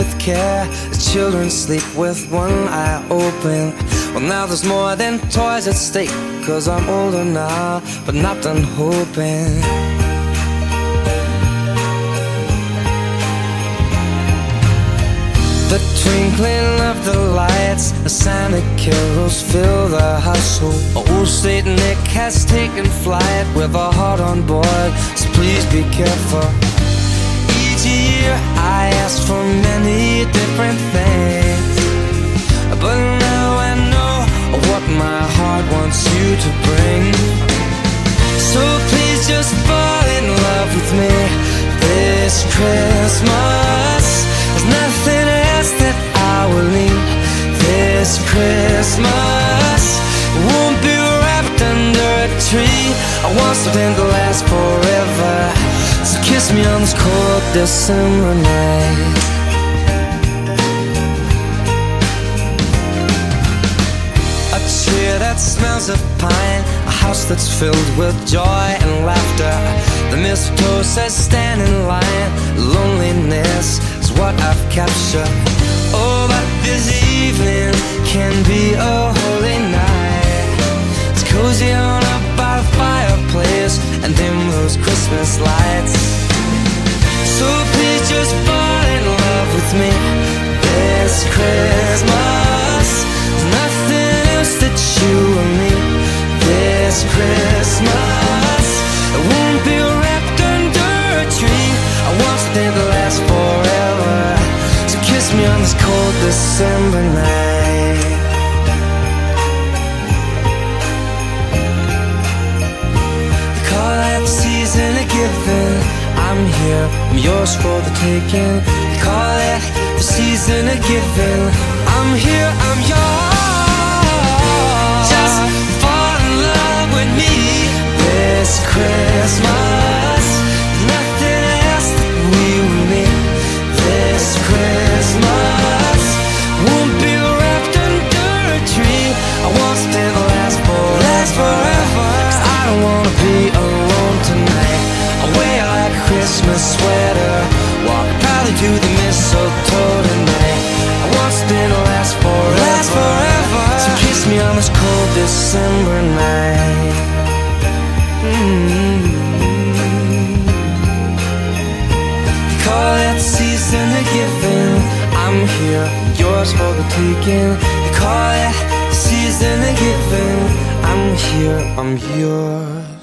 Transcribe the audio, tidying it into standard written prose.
with care. The children sleep with one eye open. Well, now there's more than toys at stake, 'cause I'm older now, but not done hoping. The twinkling of the lights, the Santa carols fill the household. Old Saint Nick has taken flight with a heart on board, so please be careful. Each year I ask for many different things, but now I know what my heart wants you to bring. So please just fall in love with me this Christmas. There's nothing else that I will need this Christmas. It won't be wrapped under a tree. I want something to last forever. So kiss me on this cold December night. A tree that smells of pine, a house that's filled with joy and laughter. The mistletoe says stand in line. Loneliness is what I've captured. Oh, but this evening can be a holy night. It's cozy on up by the fireplace and dim those Christmas lights. So please just fall in love with me this Christmas. There's nothing else that you will need this Christmas. It won't be wrapped under a tree. I want something to last forever. So kiss me on this cold December night. They call that the season of giving. I'm here, I'm yours for the taking. They call it the season of giving. I'm here, I'm yours. Just fall in love with me this Christmas. Nothing else that we will need this Christmas. Won't be wrapped under a tree. I want something to last forever. 'Cause I don't wanna be alone tonight. I'll wear like a Christmas sweater, walk proudly to the mistletoe tonight. I want something to last forever. So kiss me on this cold December night. They call it season of giving. I'm here, yours for the taking. They call it season of giving. I'm here, I'm yours.